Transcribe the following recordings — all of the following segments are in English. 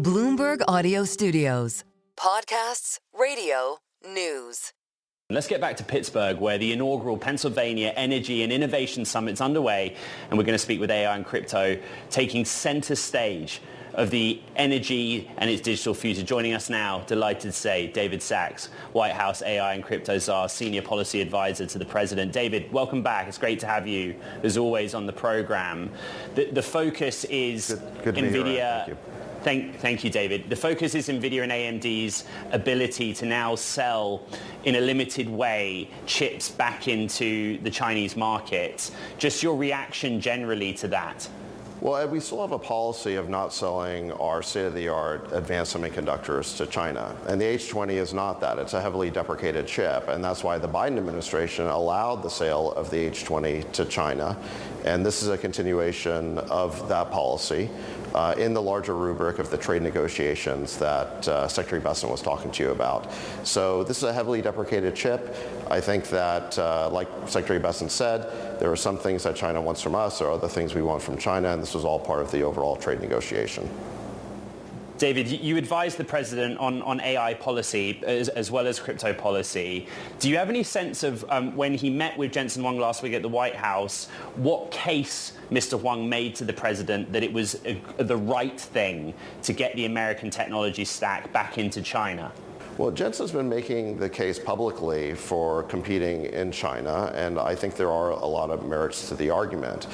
Bloomberg Audio Studios. Podcasts, radio, news. Let's get back to Pittsburgh, where the inaugural Pennsylvania Energy and Innovation Summit's underway, and we're going to speak with AI and crypto taking center stage of the energy and its digital future. Joining us now, delighted to say, David Sachs, White House AI and crypto czar, senior policy advisor to the president. David, welcome back. It's great to have you, as always, on the program. The focus is good NVIDIA. Thank you, David. The focus is NVIDIA and AMD's ability to now sell, in a limited way, chips back into the Chinese market. Just your reaction generally to that? Well, we still have a policy of not selling our state-of-the-art advanced semiconductors to China. And the H20 is not that. It's a heavily deprecated chip. And that's why the Biden administration allowed the sale of the H20 to China. And this is a continuation of that policy in the larger rubric of the trade negotiations that Secretary Besson was talking to you about. So this is a heavily deprecated chip. I think that, like Secretary Besson said, there are some things that China wants from us, there are other things we want from China, and this was all part of the overall trade negotiation. David, you advised the president on AI policy as well as crypto policy. Do you have any sense of when he met with Jensen Huang last week at the White House, what case Mr. Huang made to the president that it was the right thing to get the American technology stack back into China? Well, Jensen's been making the case publicly for competing in China, and I think there are a lot of merits to the argument.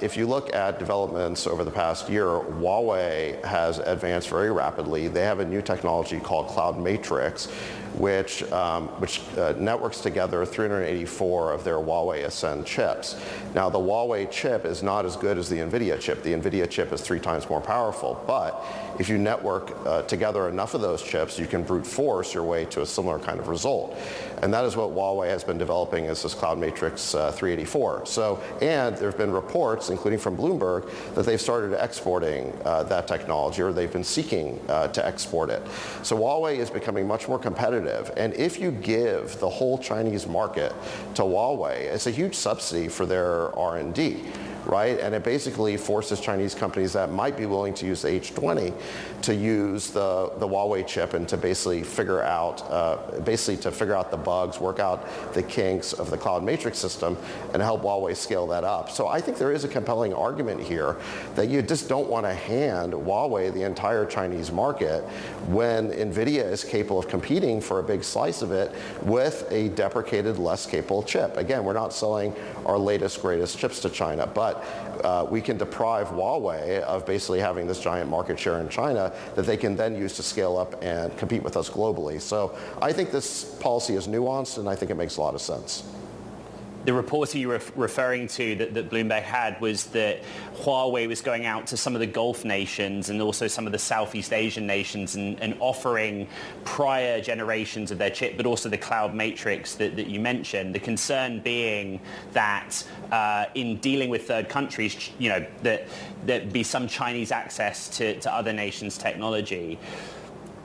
If you look at developments over the past year, Huawei has advanced very rapidly. They have a new technology called Cloud Matrix, which networks together 384 of their Huawei Ascend chips. Now, the Huawei chip is not as good as the NVIDIA chip. The NVIDIA chip is 3 times more powerful, but if you network together enough of those chips, you can brute force your way to a similar kind of result. And that is what Huawei has been developing, is this Cloud Matrix 384. And there have been reports, including from Bloomberg, that they've started exporting that technology, or they've been seeking to export it. So Huawei is becoming much more competitive. And if you give the whole Chinese market to Huawei, it's a huge subsidy for their R&D. Right? And it basically forces Chinese companies that might be willing to use the H20 to use the Huawei chip and to basically figure out the bugs, work out the kinks of the Cloud Matrix system, and help Huawei scale that up. So I think there is a compelling argument here that you just don't want to hand Huawei the entire Chinese market when NVIDIA is capable of competing for a big slice of it with a deprecated, less capable chip. Again, we're not selling our latest, greatest chips to China, but we can deprive Huawei of basically having this giant market share in China that they can then use to scale up and compete with us globally. So I think this policy is nuanced, and I think it makes a lot of sense. The report you're referring to that Bloomberg had was that Huawei was going out to some of the Gulf nations and also some of the Southeast Asian nations and offering prior generations of their chip, but also the Cloud Matrix that you mentioned. The concern being that in dealing with third countries, that there'd be some Chinese access to other nations' technology.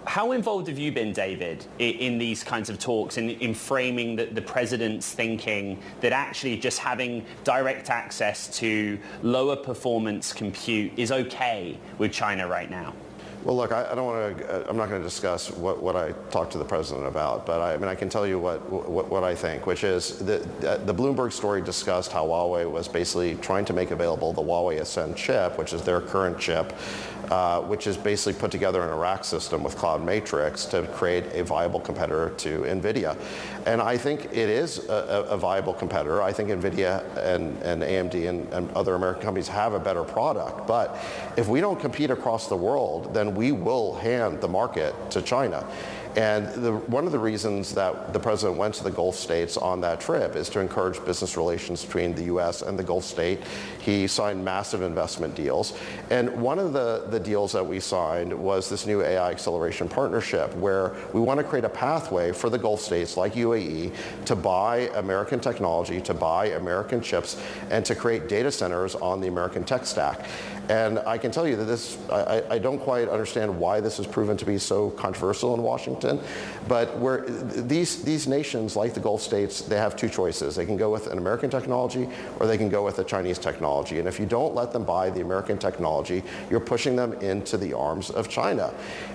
How involved have you been, David, in these kinds of talks, in framing the president's thinking that actually just having direct access to lower performance compute is okay with China right now? Well, look, I'm not going to discuss what I talked to the president about, but I can tell you what I think, which is the Bloomberg story discussed how Huawei was basically trying to make available the Huawei Ascend chip, which is their current chip, which is basically put together in a rack system with Cloud Matrix to create a viable competitor to NVIDIA. And I think it is a viable competitor. I think NVIDIA and AMD and other American companies have a better product. But if we don't compete across the world, then we will hand the market to China. And one of the reasons that the president went to the Gulf states on that trip is to encourage business relations between the U.S. and the Gulf state. He signed massive investment deals. And one of the deals that we signed was this new AI acceleration partnership, where we want to create a pathway for the Gulf states like UAE to buy American technology, to buy American chips, and to create data centers on the American tech stack. And I can tell you that this, I don't quite understand why this has proven to be so controversial in Washington, but where these nations, like the Gulf states, they have two choices. They can go with an American technology or they can go with a Chinese technology. And if you don't let them buy the American technology, you're pushing them into the arms of China.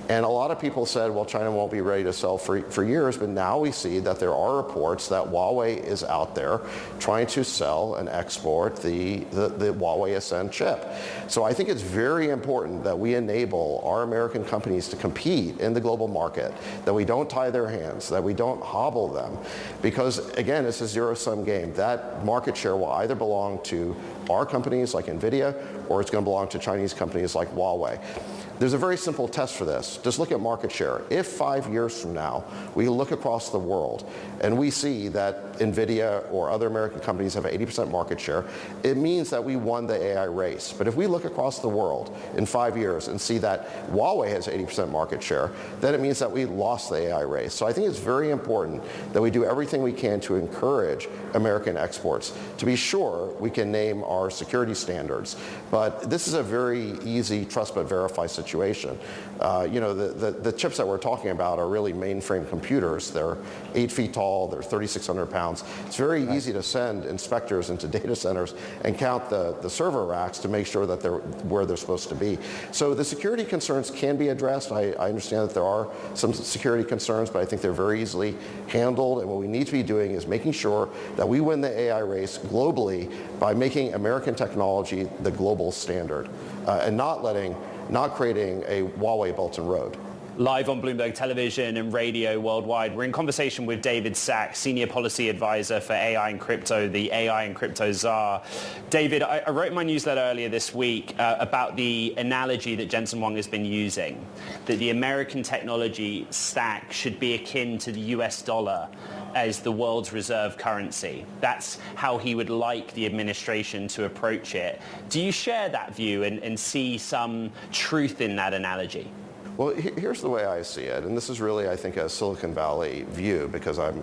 And a lot of people said, well, China won't be ready to sell for years, but now we see that there are reports that Huawei is out there trying to sell and export the Huawei Ascend chip. So I think it's very important that we enable our American companies to compete in the global market, that we don't tie their hands, that we don't hobble them, because again, it's a zero-sum game. That market share will either belong to our companies like NVIDIA or it's going to belong to Chinese companies like Huawei. There's a very simple test for this. Just look at market share. If 5 years from now, we look across the world and we see that NVIDIA or other American companies have 80% market share, it means that we won the AI race. But if we look across the world in 5 years and see that Huawei has 80% market share, then it means that we lost the AI race. So I think it's very important that we do everything we can to encourage American exports. To be sure, we can name our security standards, but this is a very easy trust but verify situation. The chips that we're talking about are really mainframe computers. They're 8 feet tall, they're 3,600 pounds. It's very easy to send inspectors into data centers and count the server racks to make sure that they're where they're supposed to be. So the security concerns can be addressed. I understand that there are some security concerns, but I think they're very easily handled. And what we need to be doing is making sure that we win the AI race globally by making American technology the global standard and not creating a Huawei Belt and Road. Live on Bloomberg Television and radio worldwide, we're in conversation with David Sachs, Senior Policy Advisor for AI and Crypto, the AI and Crypto czar. David, I wrote in my newsletter earlier this week about the analogy that Jensen Huang has been using, that the American technology stack should be akin to the US dollar as the world's reserve currency. That's how he would like the administration to approach it. Do you share that view and see some truth in that analogy? Well, here's the way I see it, and this is really, I think, a Silicon Valley view, because I've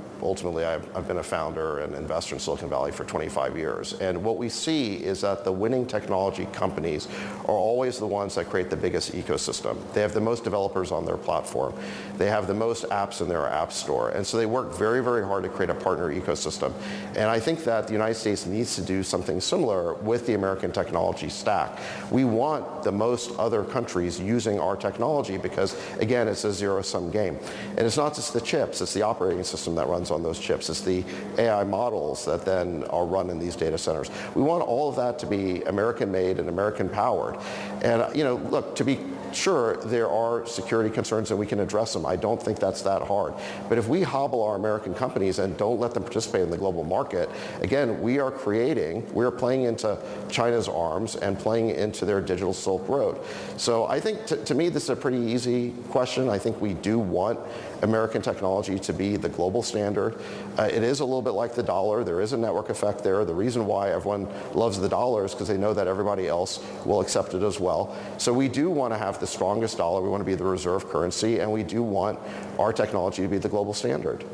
been a founder and investor in Silicon Valley for 25 years. And what we see is that the winning technology companies are always the ones that create the biggest ecosystem. They have the most developers on their platform. They have the most apps in their app store. And so they work very, very hard to create a partner ecosystem. And I think that the United States needs to do something similar with the American technology stack. We want the most other countries using our technology because, again, it's a zero-sum game. And it's not just the chips, it's the operating system that runs on those chips. It's the AI models that then are run in these data centers. We want all of that to be American-made and American-powered. And, look, to be sure, there are security concerns and we can address them. I don't think that's that hard. But if we hobble our American companies and don't let them participate in the global market, again, we are playing into China's arms and playing into their digital Silk Road. So I think, to me, this is a pretty easy question. I think we do want American technology to be the global standard. It is a little bit like the dollar. There is a network effect there. The reason why everyone loves the dollar is because they know that everybody else will accept it as well. So we do want to have the strongest dollar. We want to be the reserve currency, and we do want our technology to be the global standard.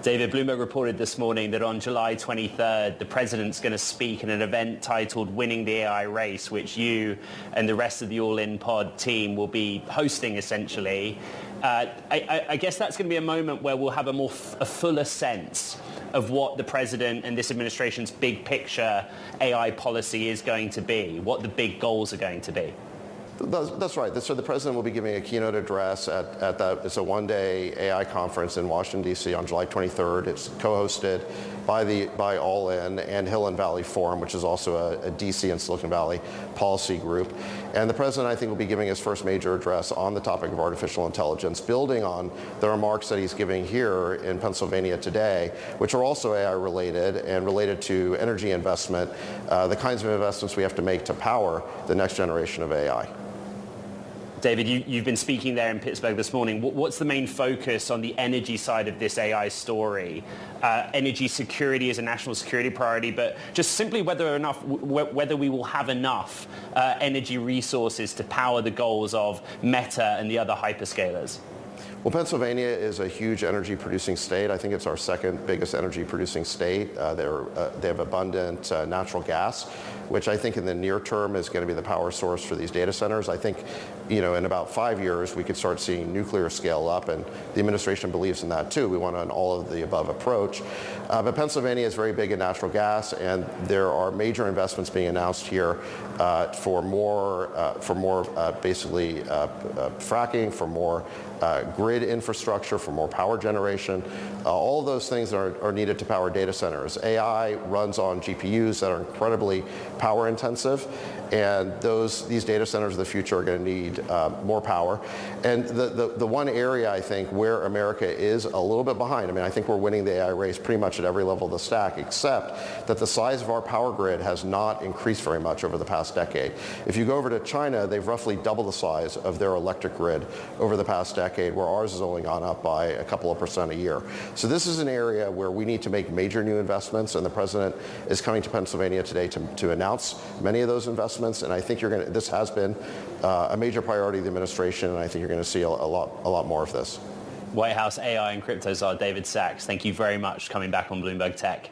David, Bloomberg reported this morning that on July 23rd, the president's going to speak at an event titled Winning the AI Race, which you and the rest of the All In Pod team will be hosting, essentially. I guess that's going to be a moment where we'll have a fuller sense of what the president and this administration's big picture AI policy is going to be, what the big goals are going to be. That's right. So the president will be giving a keynote address at that. It's a one-day AI conference in Washington, D.C. on July 23rd. It's co-hosted by All In and Hill and Valley Forum, which is also a D.C. and Silicon Valley policy group. And the president, I think, will be giving his first major address on the topic of artificial intelligence, building on the remarks that he's giving here in Pennsylvania today, which are also AI-related and related to energy investment, the kinds of investments we have to make to power the next generation of AI. David, you've been speaking there in Pittsburgh this morning. What's the main focus on the energy side of this AI story? Energy security is a national security priority, but just simply whether we will have enough energy resources to power the goals of Meta and the other hyperscalers. Well, Pennsylvania is a huge energy producing state. I think it's our second biggest energy producing state. They have abundant natural gas, which I think in the near term is going to be the power source for these data centers. I think, in about 5 years, we could start seeing nuclear scale up, and the administration believes in that too. We want an all of the above approach. But Pennsylvania is very big in natural gas, and there are major investments being announced here for more fracking, for more grid infrastructure, for more power generation. All of those things are needed to power data centers. AI runs on GPUs that are incredibly power intensive, and these data centers of the future are going to need more power. And the one area I think where America is a little bit behind, I think we're winning the AI race pretty much at every level of the stack, except that the size of our power grid has not increased very much over the past decade. If you go over to China, they've roughly doubled the size of their electric grid over the past decade, where ours has only gone up by a couple of % a year. So this is an area where we need to make major new investments, and the president is coming to Pennsylvania today to announce many of those investments. And I think this has been a major priority of the administration, and I think you're going to see a lot more of this. White House AI and crypto czar David Sachs, thank you very much for coming back on Bloomberg Tech.